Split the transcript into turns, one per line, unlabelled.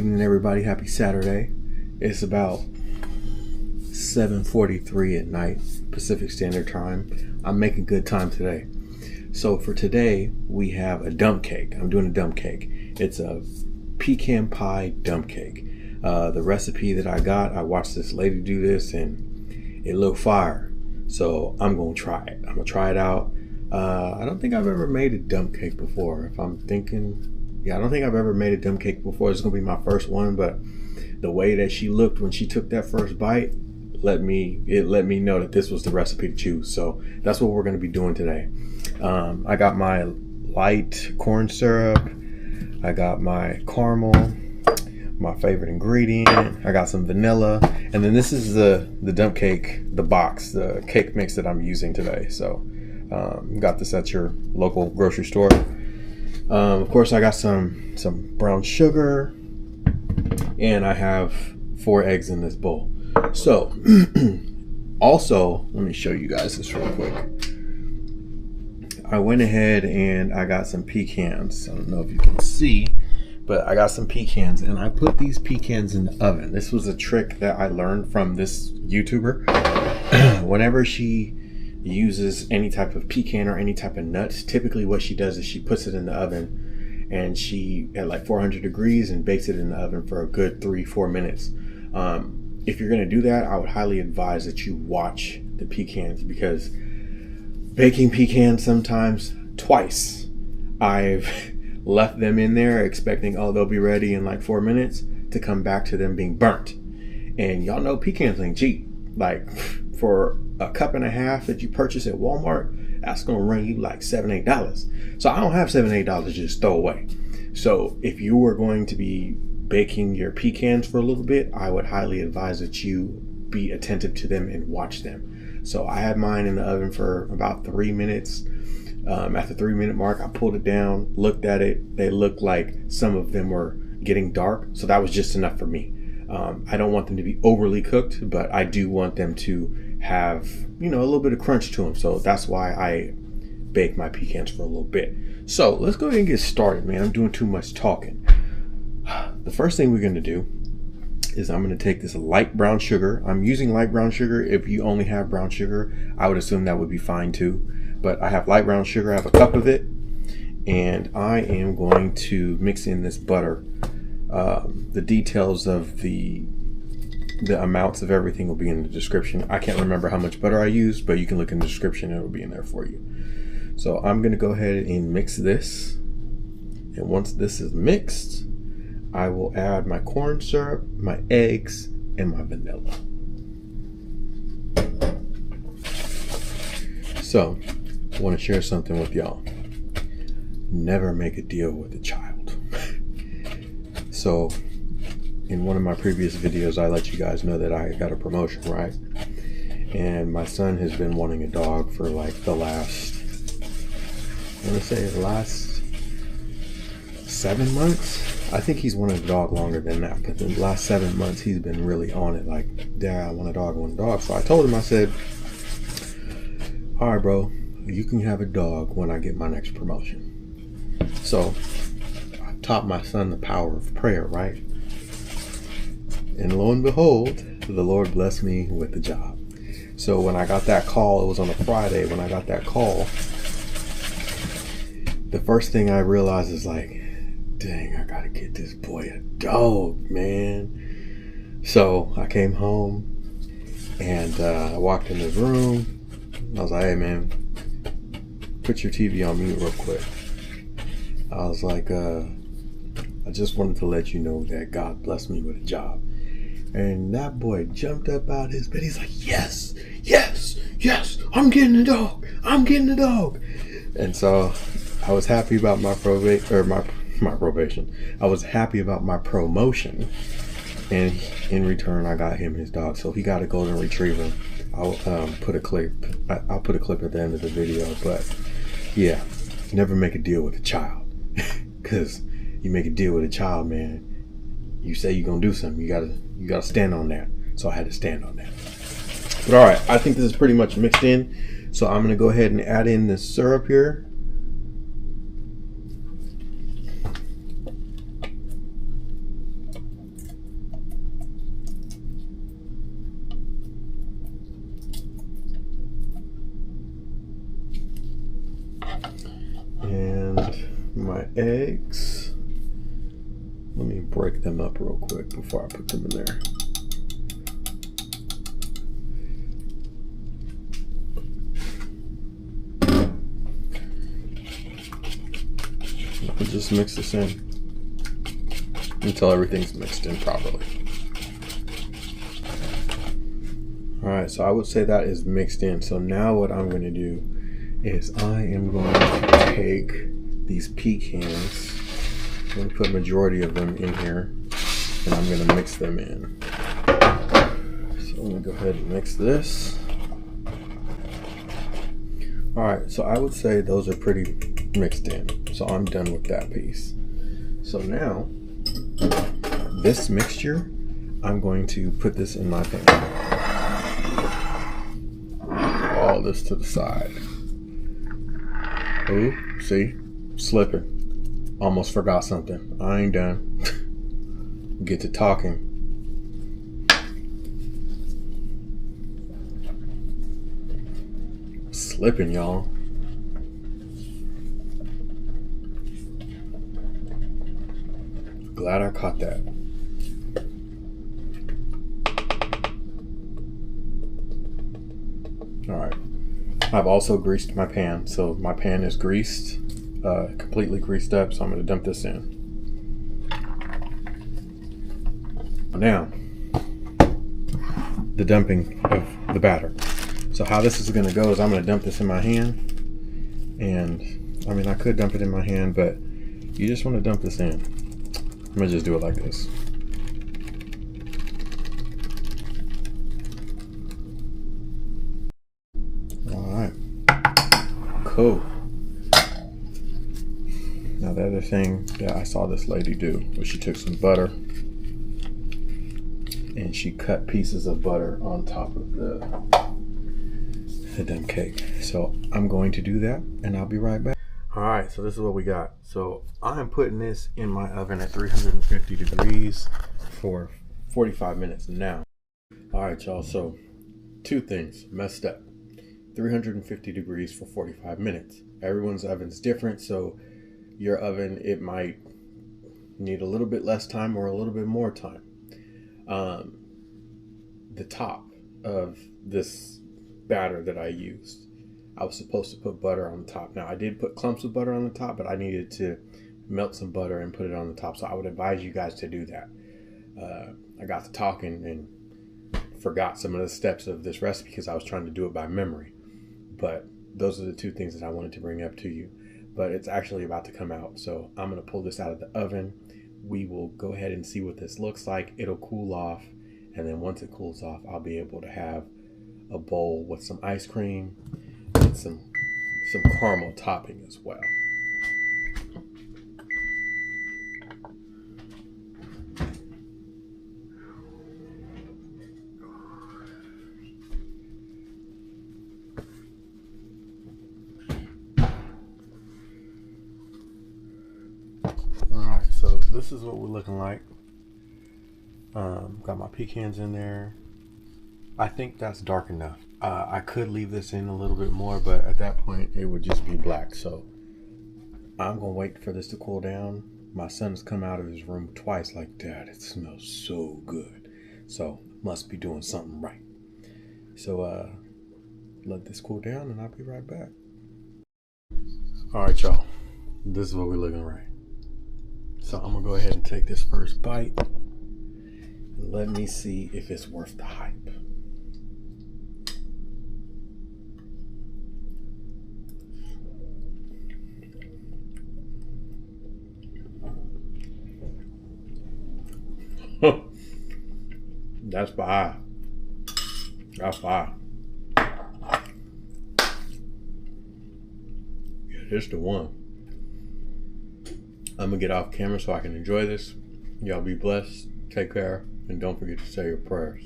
Good evening, everybody. Happy Saturday. It's about 7:43 at night Pacific Standard Time. I'm making good time today. So for today we have a dump cake. I'm doing a dump cake. It's a pecan pie dump cake. The recipe that I got, I watched this lady do this and it looked fire. So I'm gonna try it. I'm gonna try it out. I don't think I've ever made a dump cake before. If I'm thinking, yeah, I don't think I've ever made a dump cake before. It's gonna be my first one, but the way that she looked when she took that first bite let me know that this was the recipe to choose. So that's what we're gonna be doing today. I got my light corn syrup. I got my caramel, my favorite ingredient. I got some vanilla, and then this is the dump cake, the box, the cake mix that I'm using today. So got this at your local grocery store. Of course, I got some brown sugar, and I have 4 eggs in this bowl. So also, let me show you guys this real quick. I went ahead and I got some pecans. I don't know if you can see, but I got some pecans, and I put these pecans in the oven. This was a trick that I learned from this YouTuber. Whenever she uses any type of pecan or any type of nuts, typically what she does is she puts it in the oven, and she at like 400 degrees and bakes it in the oven for a good 3-4 minutes. If you're going to do that, I would highly advise that you watch the pecans, because baking pecans, sometimes twice I've left them in there expecting, oh, they'll be ready in like 4 minutes, to come back to them being burnt. And y'all know pecans ain't cheap. Like for a cup and a half that you purchase at Walmart, that's gonna run you like $7-8. So I don't have $7-8 to just throw away. So if you were going to be baking your pecans for a little bit, I would highly advise that you be attentive to them and watch them. So I had mine in the oven for about 3 minutes. At the 3-minute mark, I pulled it down, looked at it. They looked like some of them were getting dark, so that was just enough for me. I don't want them to be overly cooked, but I do want them to have, a little bit of crunch to them. So that's why I bake my pecans for a little bit. So let's go ahead and get started, man. I'm doing too much talking. The first thing we're going to do is I'm going to take this light brown sugar. I'm using light brown sugar. If you only have brown sugar, I would assume that would be fine too. But I have light brown sugar. I have a cup of it, and I am going to mix in this butter. The details of the amounts of everything will be in the description. I can't remember how much butter I used, but you can look in the description. It will be in there for you. So I'm going to go ahead and mix this. And once this is mixed, I will add my corn syrup, my eggs, and my vanilla. So I want to share something with y'all. Never make a deal with a child. So in one of my previous videos, I let you guys know that I got a promotion, right? And my son has been wanting a dog for like the last 7 months. I think he's wanted a dog longer than that, but the last 7 months he's been really on it, like, Dad, I want a dog, I want a dog. So I told him, I said, all right, bro, you can have a dog when I get my next promotion. So I taught my son the power of prayer, right? And lo and behold, the Lord blessed me with the job. So when I got that call, it was on a Friday. When I got that call, the first thing I realized is like, dang, I gotta get this boy a dog, man. So I came home and I walked in the room. I was like, hey man, put your TV on mute real quick. I was like, I just wanted to let you know that God blessed me with a job. And that boy jumped up out his bed. He's like, yes, yes, yes, I'm getting a dog. I'm getting a dog. And so I was happy about my probation. I was happy about my promotion. And in return, I got him his dog. So he got a golden retriever. I'll put a clip at the end of the video. But yeah, never make a deal with a child. Because you make a deal with a child, man, you say you're gonna do something, you gotta stand on that. So I had to stand on that. But all right, I think this is pretty much mixed in. So I'm gonna go ahead and add in the syrup here. eggs. Let me break them up real quick before I put them in there. I'll just mix this in until everything's mixed in properly. Alright, so I would say that is mixed in. So now what I'm going to do is I am going to take these pecans. I'm going to put majority of them in here and I'm going to mix them in. So I'm going to go ahead and mix this. Alright, so I would say those are pretty mixed in. So I'm done with that piece. So now, this mixture, I'm going to put this in my pan. All this to the side. Oh, see? Slipping. Almost forgot something. I ain't done. Get to talking. Slipping, y'all. Glad I caught that. Alright. I've also greased my pan. So my pan is greased, completely greased up. So I'm going to dump this in. Now, the dumping of the batter. So how this is going to go is I'm going to dump this in my hand. And, I mean, I could dump it in my hand, but you just want to dump this in. I'm going to just do it like this. Alright. Cool. Now the other thing that I saw this lady do was she took some butter and she cut pieces of butter on top of the dump cake. So I'm going to do that and I'll be right back. Alright, so this is what we got. So I'm putting this in my oven at 350 degrees for 45 minutes now. Alright y'all, so two things messed up. 350 degrees for 45 minutes. Everyone's oven's different, so your oven, it might need a little bit less time or a little bit more time. The top of this batter that I used, I was supposed to put butter on the top. Now I did put clumps of butter on the top, but I needed to melt some butter and put it on the top. So I would advise you guys to do that. I got to talking and forgot some of the steps of this recipe because I was trying to do it by memory. But those are the two things that I wanted to bring up to you. But it's actually about to come out. So I'm going to pull this out of the oven. We will go ahead and see what this looks like. It'll cool off. And then once it cools off, I'll be able to have a bowl with some ice cream and some caramel topping as well. Alright, so this is what we're looking like. Got my pecans in there. I think that's dark enough. I could leave this in a little bit more, but at that point it would just be black. So I'm gonna wait for this to cool down. My son's come out of his room twice like, Dad, it smells so good. So must be doing something right. So let this cool down and I'll be right back. Alright y'all, this is what we're looking like. So I'm gonna go ahead and take this first bite. Let me see if it's worth the hype. That's fire. That's fire. Yeah, this the one. I'm gonna get off camera so I can enjoy this. Y'all be blessed. Take care. And don't forget to say your prayers.